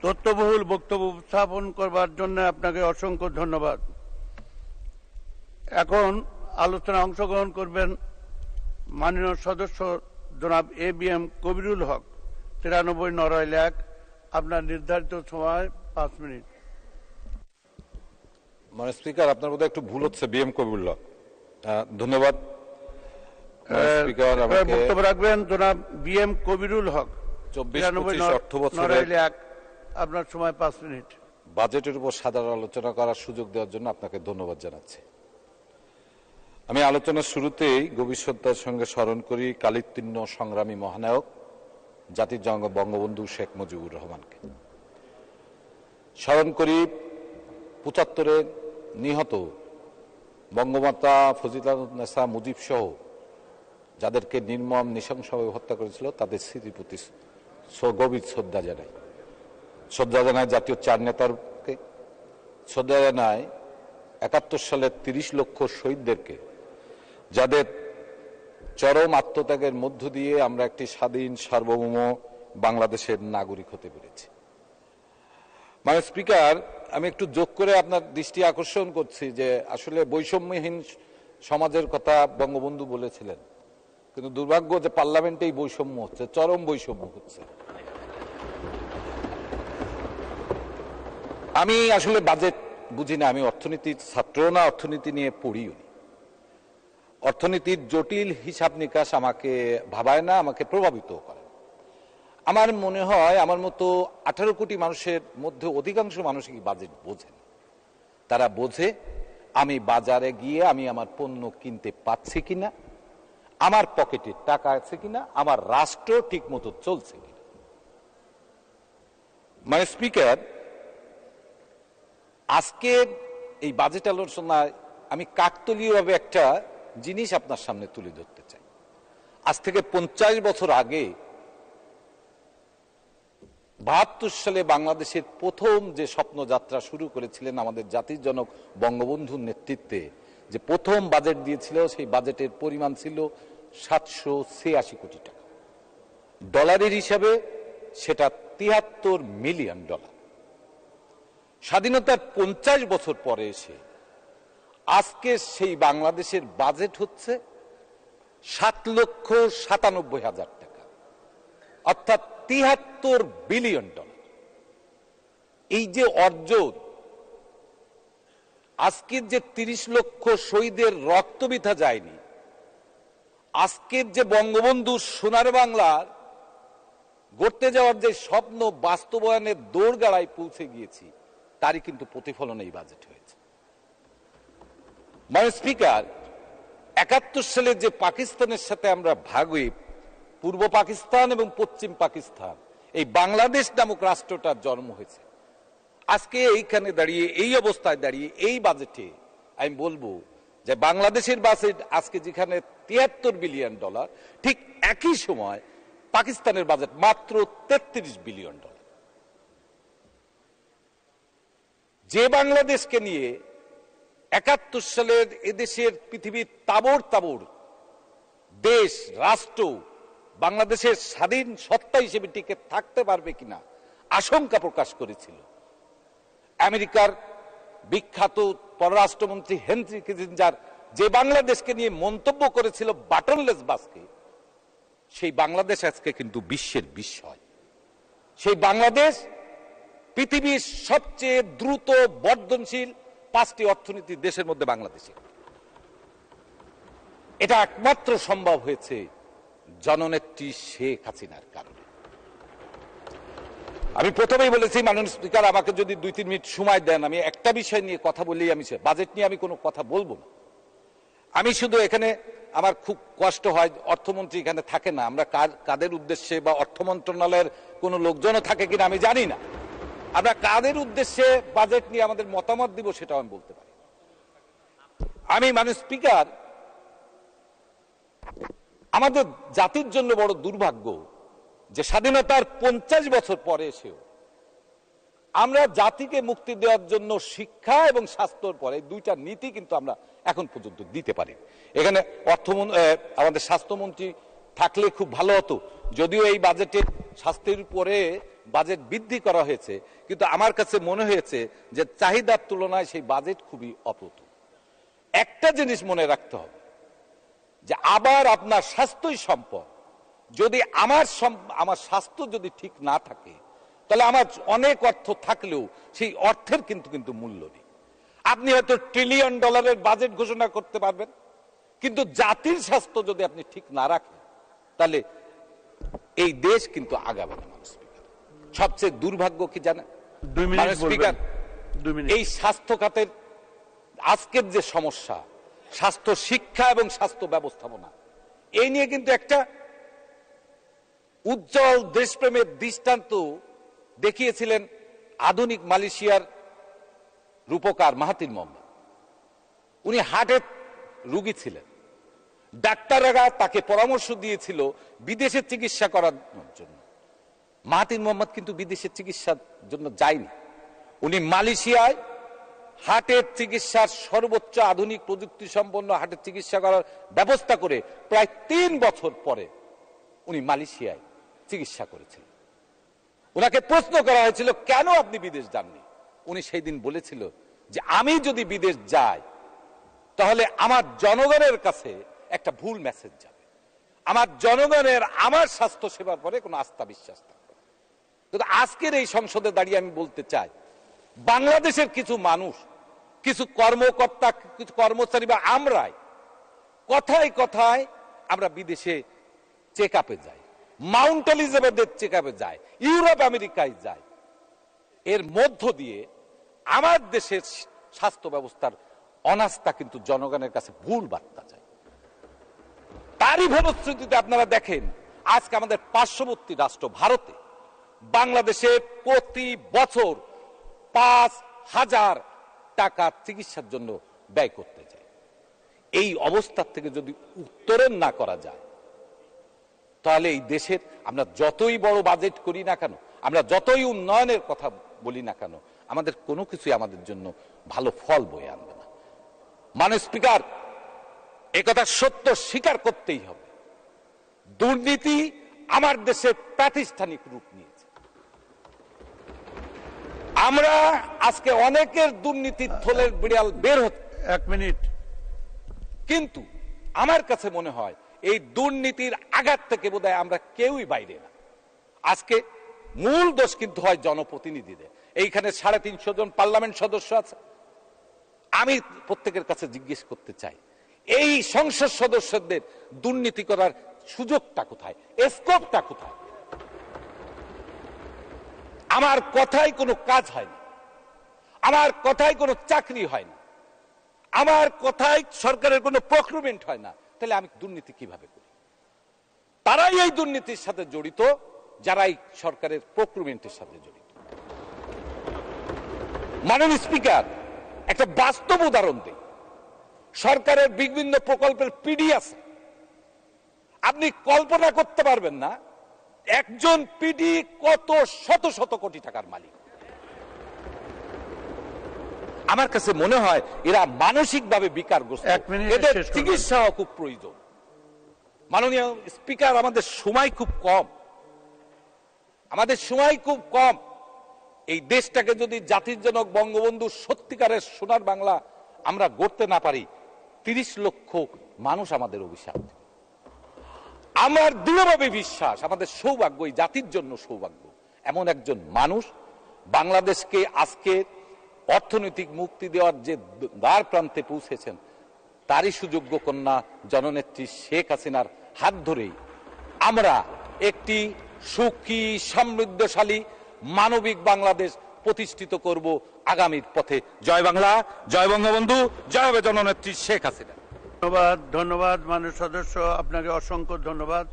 তথ্যবহুল বক্তব্য উপস্থাপন করবার জন্য আপনাকে অসংখ্য ধন্যবাদ। এখন আলোচনায় অংশগ্রহণ করবেন মাননীয় সদস্য জনাব ABM কবিরুল হক, 93 নড়াইল 1। আপনার নির্ধারিত সময় 5 মিনিট। মানে স্পিকার, আপনার বোধহয় একটু ভুল হচ্ছে। BM কবিরুল হক। ধন্যবাদ স্পিকার। বক্তব্য রাখবেন জনাব BM কবিরুল হক, 24-25 অর্থ বছরের 1। আপনার সময় 5 মিনিট। বাজেটের উপর সাধারণ আলোচনা করার সুযোগ দেওয়ার জন্য আপনাকে ধন্যবাদ জানাচ্ছি। আমি আলোচনার শুরুতেই গভীর শ্রদ্ধার সঙ্গে স্মরণ করি কালিতীর্ণ সংগ্রামী মহানায়ক জাতির জনক বঙ্গবন্ধু শেখ মুজিবুর রহমানকে। স্মরণ করি 75-এ নিহত বঙ্গমাতা ফজিলাতুন্নেসা মুজিব সহ যাদেরকে নির্মম নৃশংসভাবে হত্যা করেছিল তাদের স্মৃতির প্রতি গভীর শ্রদ্ধা জানাই। শ্রদ্ধা জানায় জাতীয় 4 নেতাকে, শ্রদ্ধা জানায় 71 সালের 30 লক্ষ শহীদদেরকে, যাদের চরম আত্মত্যাগের মধ্য দিয়ে আমরা একটি স্বাধীন সার্বভৌম বাংলাদেশের নাগরিক হতে পেরেছি। মানে স্পিকার, আমি একটু যোগ করে আপনার দৃষ্টি আকর্ষণ করছি যে আসলে বৈষম্যহীন সমাজের কথা বঙ্গবন্ধু বলেছিলেন, কিন্তু দুর্ভাগ্য যে পার্লামেন্টেই বৈষম্য হচ্ছে, চরম বৈষম্য হচ্ছে। আমি আসলে বাজেট বুঝি না, আমি অর্থনীতির ছাত্র না, অর্থনীতি নিয়ে পড়িও নি। অর্থনীতির জটিল হিসাব নিকাশ আমাকে ভাবায় না, আমাকে প্রভাবিত করে। আমার মনে হয় আমার মতো 18 কোটি মানুষের মধ্যে অধিকাংশ মানুষই বাজেট বোঝেন। তারা বোঝে আমি বাজারে গিয়ে আমি আমার পণ্য কিনতে পারছি কিনা, আমার পকেটে টাকা আছে কিনা, আমার রাষ্ট্র ঠিক মতো চলছে কিনা। মানে স্পিকার, আজকে এই বাজেট আলোচনায় আমি কাকতালীয়ভাবে একটা জিনিস আপনার সামনে তুলে ধরতে চাই। আজ থেকে 50 বছর আগে 72 সালে বাংলাদেশের প্রথম যে স্বপ্নযাত্রা শুরু করেছিলেন আমাদের জাতির জনক বঙ্গবন্ধুর নেতৃত্বে, যে প্রথম বাজেট দিয়েছিল, সেই বাজেটের পরিমাণ ছিল 786 কোটি টাকা। ডলারের হিসাবে সেটা $73 মিলিয়ন। স্বাধীনতার 50 বছর পরে এসে আজকে সেই বাংলাদেশের বাজেট হচ্ছে 7,97,000 টাকা, অর্থাৎ $73 বিলিয়ন। এই যে অর্জন, আজকের যে 30 লক্ষ শহীদের রক্ত বৃথা যায়নি, আজকের যে বঙ্গবন্ধু সোনার বাংলার গড়তে যাওয়ার যে স্বপ্ন বাস্তবায়নের দোরগোড়ায় পৌঁছে গিয়েছি, তারই কিন্তু প্রতিফলন এই বাজেট হয়েছে। মানে স্পিকার, 71 সালে যে পাকিস্তানের সাথে আমরা ভাগ হয়ে পূর্ব পাকিস্তান এবং পশ্চিম পাকিস্তান, এই বাংলাদেশ নামক রাষ্ট্রটার জন্ম হয়েছে। আজকে এইখানে দাঁড়িয়ে, এই অবস্থায় দাঁড়িয়ে, এই বাজেটে আমি বলবো যে বাংলাদেশের বাজেট আজকে যেখানে $73 বিলিয়ন, ঠিক একই সময় পাকিস্তানের বাজেট মাত্র $33 বিলিয়ন। যে বাংলাদেশকে নিয়ে 71 সালের এদেশের পৃথিবীর তাবড় তাবড় দেশ রাষ্ট্র বাংলাদেশের স্বাধীন সত্তা হিসেবে টিকে থাকতে পারবে কিনা আশঙ্কা প্রকাশ করেছিল, আমেরিকার বিখ্যাত পররাষ্ট্রমন্ত্রী হেনরি কিসিঞ্জার যে বাংলাদেশকে নিয়ে মন্তব্য করেছিল বাটনলেস বাসকে, সেই বাংলাদেশ আজকে কিন্তু বিশ্বের বিস্ময়। সেই বাংলাদেশ পৃথিবীর সবচেয়ে দ্রুত বর্ধনশীল 5টি অর্থনীতির দেশের মধ্যে বাংলাদেশে। এটা একমাত্র সম্ভব হয়েছে জননেত্রী শেখ হাসিনার কারণে। আমি প্রথমেই বলেছি, মাননীয় স্পিকার, আমাকে যদি 2-3 মিনিট সময় দেন, আমি একটা বিষয় নিয়ে কথা বললেই, আমি বাজেট নিয়ে আমি কোনো কথা বলবো না। আমি শুধু এখানে, আমার খুব কষ্ট হয় অর্থমন্ত্রী এখানে থাকে না। আমরা কাদের উদ্দেশ্যে, বা অর্থ মন্ত্রণালয়ের কোনো লোকজনও থাকে কিনা আমি জানি না, আমরা কাদের উদ্দেশ্যে বাজেট নিয়ে আমাদের মতামত দিব সেটাও আমি বলতে পারি। আমি মাননীয় স্পিকার, আমাদের জাতির জন্য বড় দুর্ভাগ্য যে স্বাধীনতার 50 বছর পরে এসেও আমরা জাতিকে মুক্তি দেওয়ার জন্য শিক্ষা এবং স্বাস্থ্যর পরে 2টা নীতি কিন্তু আমরা এখন পর্যন্ত দিতে পারি। এখানে আমাদের স্বাস্থ্যমন্ত্রী থাকলে খুব ভালো হতো, যদিও এই বাজেটে স্বাস্থ্যের উপরে বাজেট বৃদ্ধি করা হয়েছে, কিন্তু আমার কাছে মনে হয়েছে যে চাহিদার তুলনায় সেই বাজেট খুবই অপ্রতুল। একটা জিনিস মনে রাখতে হবে যে আবার আপনার স্বাস্থ্যই সম্পদ। যদি আমার স্বাস্থ্য যদি ঠিক না থাকে, তাহলে আমার অনেক অর্থ থাকলেও সেই অর্থের কিন্তু মূল্য নেই। আপনি হয়তো $1 ট্রিলিয়ন বাজেট ঘোষণা করতে পারবেন, কিন্তু জাতির স্বাস্থ্য যদি আপনি ঠিক না রাখেন, তাহলে এই দেশ কিন্তু আগাবে না। মানুষ স্পিকার, সবচেয়ে দুর্ভাগ্য কি জানেন? 2 মিনিট স্পিকার, 2 মিনিট। এই স্বাস্থ্য খাতের আজকের যে সমস্যা, স্বাস্থ্য শিক্ষা এবং স্বাস্থ্য ব্যবস্থাপনা, এই নিয়ে কিন্তু একটা উজ্জ্বল দেশপ্রেমের দৃষ্টান্ত দেখিয়েছিলেন আধুনিক মালয়েশিয়ার রূপকার মাহাথির মোহাম্মদ। উনি হার্টের রোগী ছিলেন, ডাক্তাররা তাকে পরামর্শ দিয়েছিল বিদেশে চিকিৎসা করার জন্য। মাহাথির মোহাম্মদ কিন্তু বিদেশে চিকিৎসার জন্য যায়নি। উনি মালয়েশিয়ায় হার্টের চিকিৎসার সর্বোচ্চ আধুনিক প্রযুক্তি সম্পন্ন হার্টের চিকিৎসা করার ব্যবস্থা করে প্রায় 3 বছর পরে উনি মালয়েশিয়ায় চিকিৎসা করেছিলেন। ওনাকে প্রশ্ন করা হয়েছিল, কেন আপনি বিদেশ যাননি? উনি সেই দিন বলেছিল যে আমি যদি বিদেশ যাই, তাহলে আমার জনগণের কাছে একটা ভুল মেসেজ যাবে, আমার জনগণের আমার স্বাস্থ্য সেবার পরে কোনো আস্থা বিশ্বাস থাকবে। কিন্তু আজকের এই সংসদে দাঁড়িয়ে আমি বলতে চাই, বাংলাদেশের কিছু মানুষ, কিছু কর্মকর্তা, কিছু কর্মচারী বা আমরাই কথায় কথায় আমরা বিদেশে চেক আপে যাই, মাউন্ট এলিজাবেথের চেক আপে যায়, ইউরোপ আমেরিকায় যায়। এর মধ্য দিয়ে আমার দেশের স্বাস্থ্য ব্যবস্থার অনাস্থা কিন্তু জনগণের কাছে ভুল বার্তা যায়। তারই ফলশ্রুতিতে আপনারা দেখেন আজকে আমাদের পার্শ্ববর্তী রাষ্ট্র ভারতে বাংলাদেশে প্রতি বছর 5,000 টাকা চিকিৎসার জন্য ব্যয় করতে যায়। এই অবস্থা থেকে যদি উত্তরণ না করা যায়, তাহলে এই দেশের আমরা যতই বড় বাজেট করি না কেন, আমরা যতই উন্নয়নের কথা বলি না কেন, আমাদের কোনো কিছুই আমাদের জন্য ভালো ফল বয়ে আনবে না। মাননীয় স্পিকার, একথা সত্য স্বীকার করতেই হবে, দুর্নীতি আমার দেশে প্রাতিষ্ঠানিক রূপ নিয়েছে। আমরা আজকে অনেকের দুর্নীতির থলের বিড়াল বের হচ্ছে। 1 মিনিট। কিন্তু আমার কাছে মনে হয় এই দুর্নীতির আঘাত থেকে বোধহয় আমরা কেউই বাইরে না। আজকে মূল দোষ কিন্তু হয় জনপ্রতিনিধিদের। এইখানে 350 জন পার্লামেন্ট সদস্য আছে। আমি প্রত্যেকের কাছে জিজ্ঞেস করতে চাই, এই সংসদ সদস্যদের দুর্নীতি করার সুযোগটা কোথায়, স্কোপটা কোথায়? আমার কথায় কোনো কাজ হয় না, আমার কথায় কোনো চাকরি হয় না, আমার কথায় সরকারের কোনো প্রক্রিউরমেন্ট হয় না, তাহলে আমি দুর্নীতি কিভাবে করি? তারাই এই দুর্নীতির সাথে জড়িত যারা এই সরকারের প্রক্রিউরমেন্টের সাথে জড়িত। মাননীয় স্পিকার, একটা বাস্তব উদাহরণ দিই। সরকারের বিভিন্ন প্রকল্পের পিডি আছে, আপনি কল্পনা করতে পারবেন না একজন পিডি কত শত শত কোটি টাকার মালিক। আমার কাছে মনে হয় এরা মানসিকভাবে বিকারগ্রস্ত, এদের চিকিৎসা খুব প্রয়োজন। মাননীয় স্পিকার, আমাদের সময় খুব কম, আমাদের সময় খুব কম। এই দেশটাকে যদি জাতির জনক বঙ্গবন্ধু সত্যিকারের সোনার বাংলা আমরা গড়তে না পারি, 30 লক্ষ মানুষ আমাদের অভিশাপ। আমার দৃঢ়ভাবে বিশ্বাস, আমাদের সৌভাগ্য, এই জাতির জন্য সৌভাগ্য, এমন একজন মানুষ বাংলাদেশকে আজকে অর্থনৈতিক মুক্তি দেওয়ার যে দ্বার প্রান্তে পৌঁছেছেন, তারই সুযোগ্য কন্যা জননেত্রী শেখ হাসিনার হাত ধরেই আমরা একটি সুখী, সমৃদ্ধশালী, মানবিক বাংলাদেশ প্রতিষ্ঠিত করব আগামীর পথে। জয় বাংলা, জয় বঙ্গবন্ধু, জয় হবে জননেত্রী শেখ হাসিনা। ধন্যবাদ, ধন্যবাদ মাননীয় সদস্য, আপনাকে অসংখ্য ধন্যবাদ।